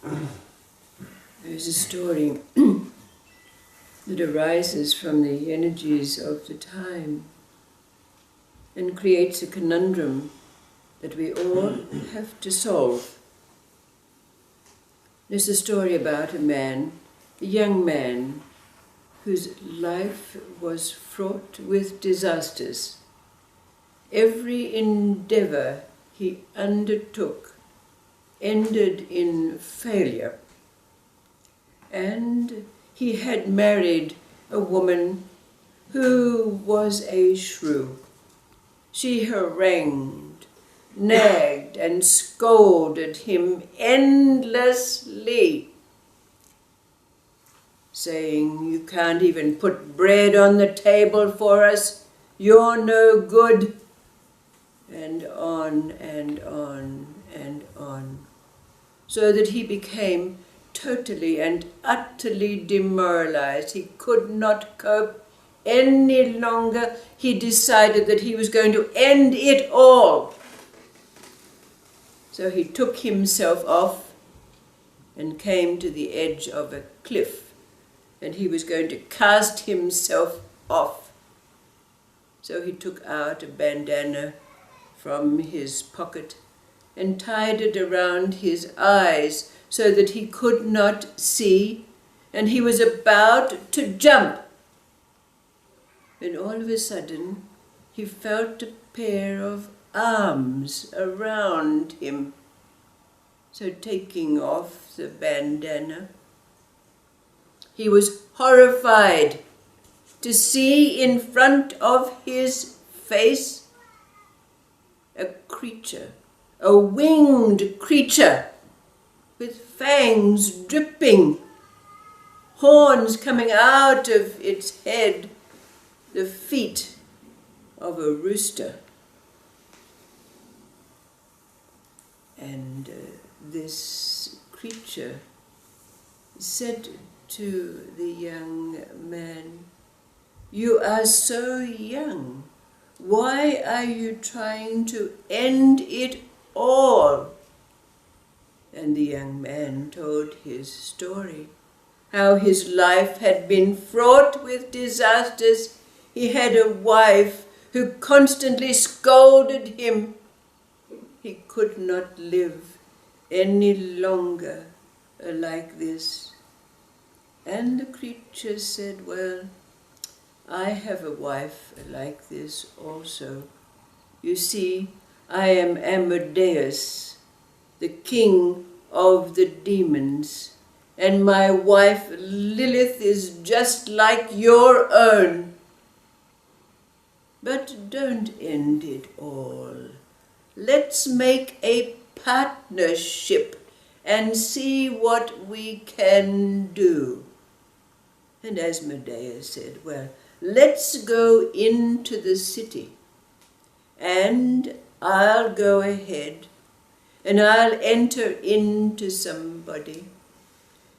There's a story that arises from the energies of the time and creates a conundrum that we all have to solve. There's a story about a young man, whose life was fraught with disasters. Every endeavor he undertook ended in failure. And he had married a woman who was a shrew. She harangued, nagged, and scolded him endlessly, saying, "You can't even put bread on the table for us, you're no good," and on and on and on, so that he became totally and utterly demoralized. He could not cope any longer. He decided that he was going to end it all. So he took himself off and came to the edge of a cliff, and he was going to cast himself off. So he took out a bandana from his pocket and tied it around his eyes so that he could not see, and he was about to jump. And all of a sudden, he felt a pair of arms around him. So taking off the bandana, he was horrified to see in front of his face a creature, a winged creature, with fangs dripping, horns coming out of its head, the feet of a rooster. And this creature said to the young man, "You are so young. Why are you trying to end it all?" And the young man told his story, how his life had been fraught with disasters. He had a wife who constantly scolded him. He could not live any longer like this. And the creature said, "Well, I have a wife like this also. You see, I am Amadeus, the king of the demons, and my wife Lilith is just like your own. But don't end it all. Let's make a partnership and see what we can do." And Asmodeus said, "Well, let's go into the city, and I'll go ahead, and I'll enter into somebody.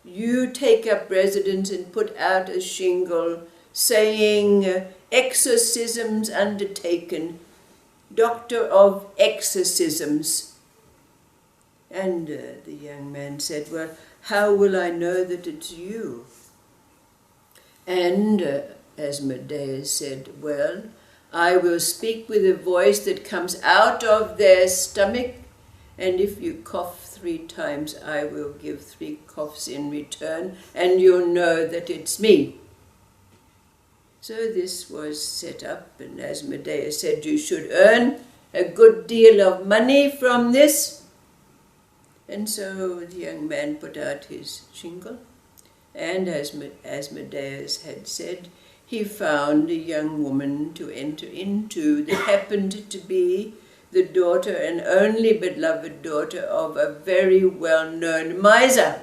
You take up residence and put out a shingle saying, 'Exorcisms undertaken, Doctor of Exorcisms.'" And the young man said, "Well, how will I know that it's you?" And Asmodeus said, "Well, I will speak with a voice that comes out of their stomach, and if you cough 3 times, I will give 3 coughs in return, and you'll know that it's me." So this was set up, and Asmodeus said, "You should earn a good deal of money from this." And so the young man put out his shingle, and as Asmodeus had said, he found a young woman to enter into that happened to be the daughter and only beloved daughter of a very well-known miser.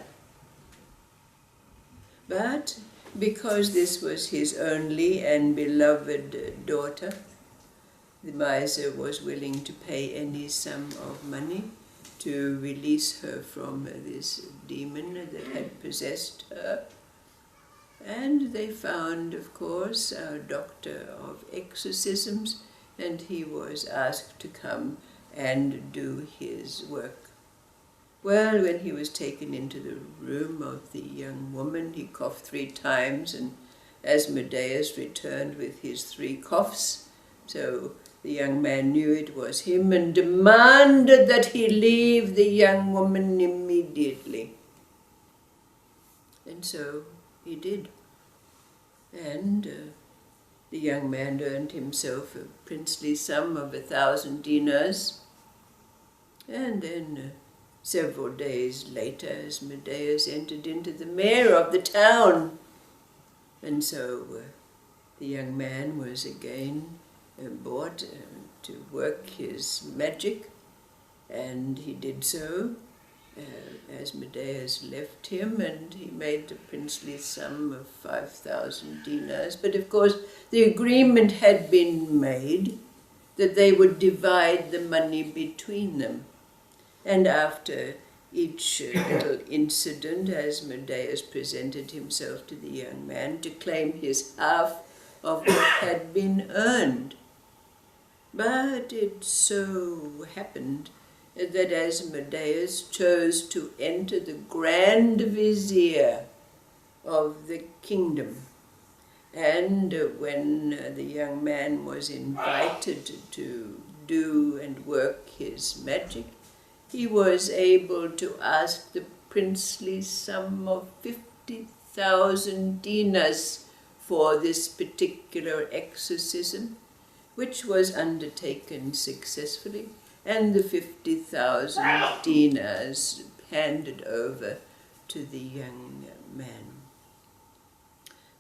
But because this was his only and beloved daughter, the miser was willing to pay any sum of money to release her from this demon that had possessed her. And they found, of course, our doctor of exorcisms, and he was asked to come and do his work. Well, when he was taken into the room of the young woman, he coughed 3 times, and Asmodeus returned with his 3 coughs. So the young man knew it was him and demanded that he leave the young woman immediately. And so he did. And the young man earned himself a princely sum of 1,000 dinars. And then several days later, Asmodeus entered into the mayor of the town. And so the young man was again brought to work his magic, and he did so. Asmodeus left him, and he made the princely sum of 5,000 dinars. But of course, the agreement had been made that they would divide the money between them. And after each little incident, Asmodeus presented himself to the young man to claim his half of what had been earned. But it so happened that Asmodeus chose to enter the Grand Vizier of the kingdom. And when the young man was invited to do and work his magic, he was able to ask the princely sum of 50,000 dinars for this particular exorcism, which was undertaken successfully, and the 50,000 dinars handed over to the young man.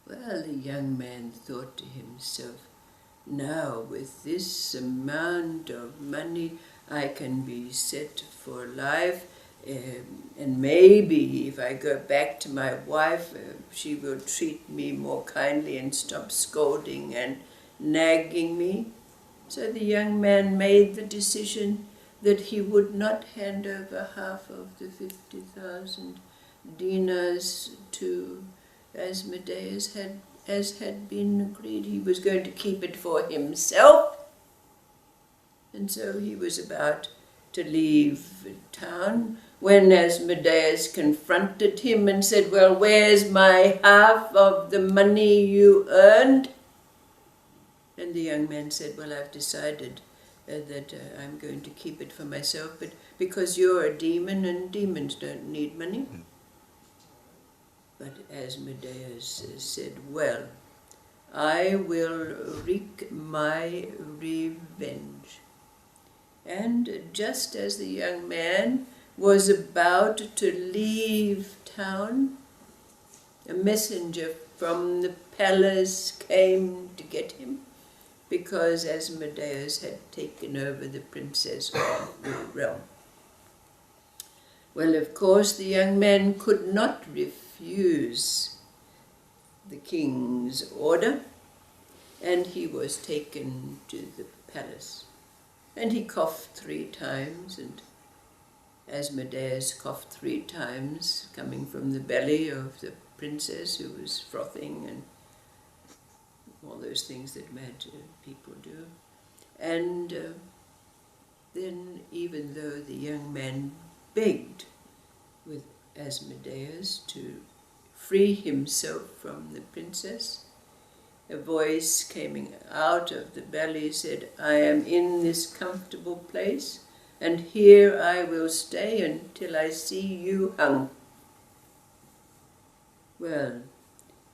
Well, the young man thought to himself, now with this amount of money I can be set for life, and maybe if I go back to my wife, she will treat me more kindly and stop scolding and nagging me. So the young man made the decision that he would not hand over half of the 50,000 dinars to Asmodeus as had been agreed. He was going to keep it for himself. And so he was about to leave town when Asmodeus confronted him and said, well, where's my half of the money you earned? And the young man said, well, I've decided that I'm going to keep it for myself, but because you're a demon and demons don't need money. But Asmodeus said, well, I will wreak my revenge. And just as the young man was about to leave town, a messenger from the palace came to get him, because Asmodeus had taken over the princess realm. Well, of course, the young man could not refuse the king's order, and he was taken to the palace. And he coughed 3 times, and Asmodeus coughed 3 times, coming from the belly of the princess who was frothing and all those things that mad people do. And then, even though the young man begged with Asmodeus to free himself from the princess, a voice coming out of the belly said, I am in this comfortable place, and here I will stay until I see you hung. Well,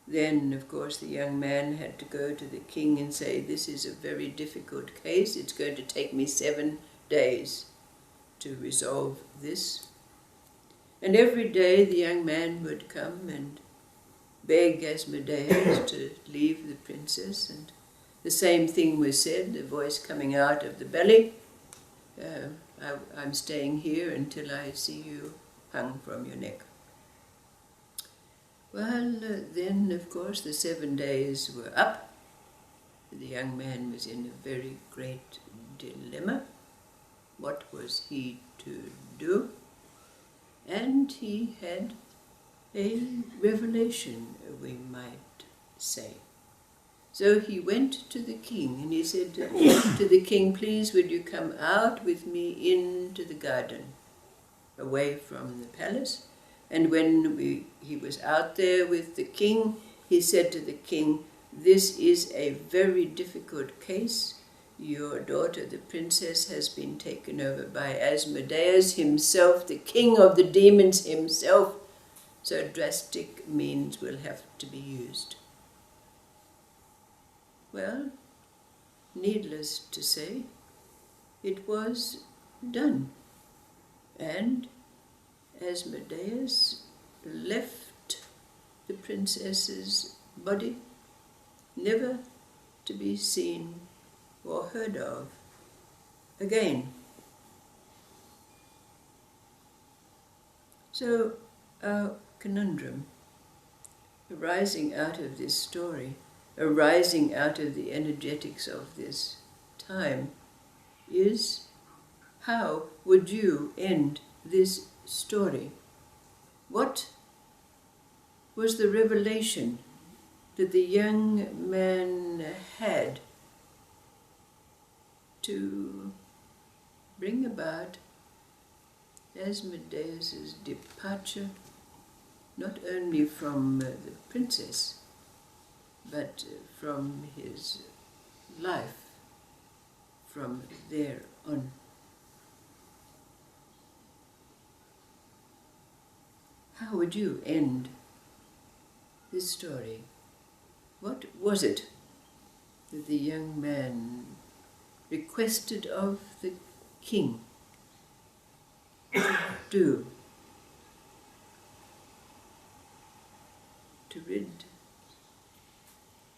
then, of course, the young man had to go to the king and say, this is a very difficult case. It's going to take me 7 days to resolve this. And every day the young man would come and beg Asmodeus to leave the princess, and the same thing was said, the voice coming out of the belly, I'm staying here until I see you hung from your neck. Well, then, of course, the 7 days were up. The young man was in a very great dilemma. What was he to do? And he had a revelation, we might say. So he went to the king, and he said to the king, please, would you come out with me into the garden? away from the palace. And when he was out there with the king, he said to the king, "This is a very difficult case. Your daughter, the princess, has been taken over by Asmodeus himself, the king of the demons himself, so drastic means will have to be used." Well, needless to say, it was done. And Asmodeus left the princess's body, never to be seen or heard of again. So our conundrum arising out of this story, arising out of the energetics of this time, is how would you end this story? What was the revelation that the young man had to bring about Asmodeus' departure, not only from the princess, but from his life from there on? How would you end this story? What was it that the young man requested of the king to do to rid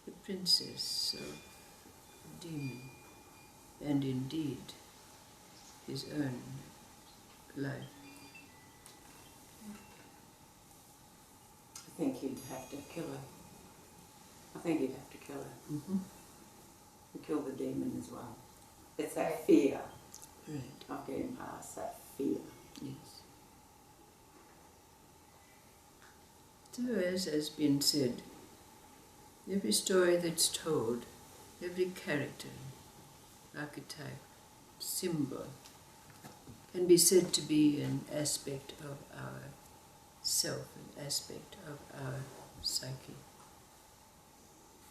the princess of the demon, and indeed his own life? I think he'd have to kill her. I think he'd have to kill her. Mm-hmm. And kill the demon as well. It's that fear Right. of getting past that fear. Yes. So, as has been said, every story that's told, every character, archetype, symbol, can be said to be an aspect of our self, an aspect of our psyche.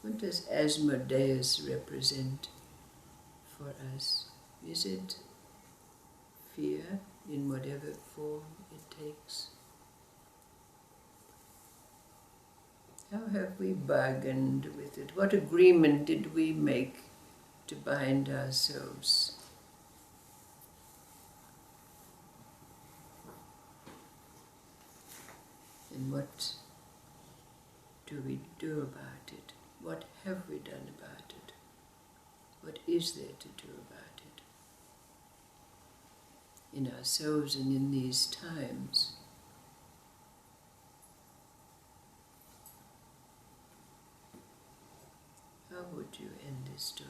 What does Asmodeus represent for us? Is it fear in whatever form it takes? How have we bargained with it? What agreement did we make to bind ourselves? And what do we do about it? What have we done about it? What is there to do about it? In ourselves and in these times. How would you end this story?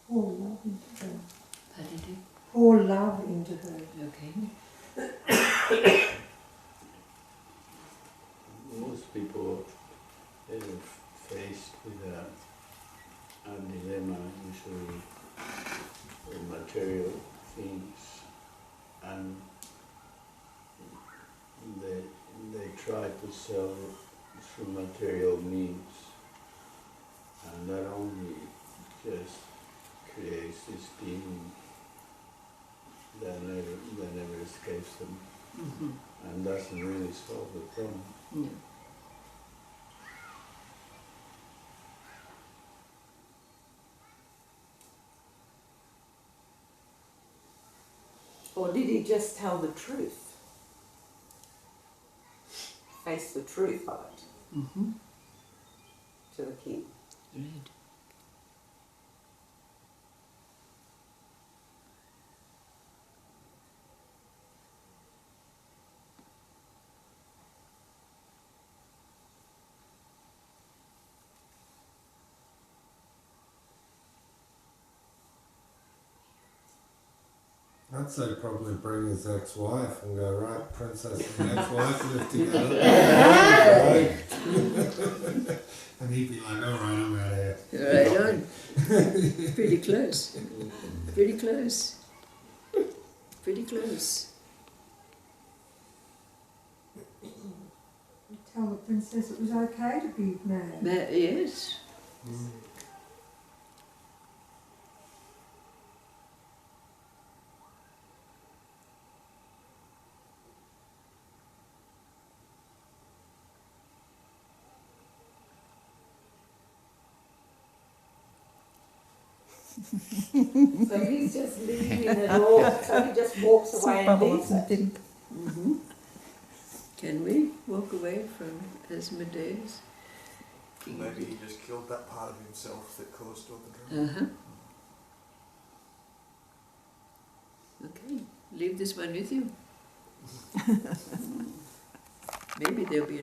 Pour love into her. Pardon? Pour love into her. Okay. Most people faced with a dilemma, usually with material things, and they try to sell through material means, and that only just creates this demon that never escapes them, Mm-hmm. and doesn't really solve the problem. Yeah. Or did he just tell the truth? Face the truth of it Mm-hmm. to the king. Right. I'd say probably bring his ex-wife and go, right, princess and ex-wife live together. And he'd be like, all right, I'm out of here. Right on. Pretty close. Pretty close. Pretty close. Tell the princess it was okay to be mad. Yes. So he's just leaving it all, so he just walks away and leaves it. Mm-hmm. Can we walk away from Asmodeus? Maybe he just killed that part of himself that caused all the drama. Uh-huh. Okay, leave this one with you. Maybe there'll be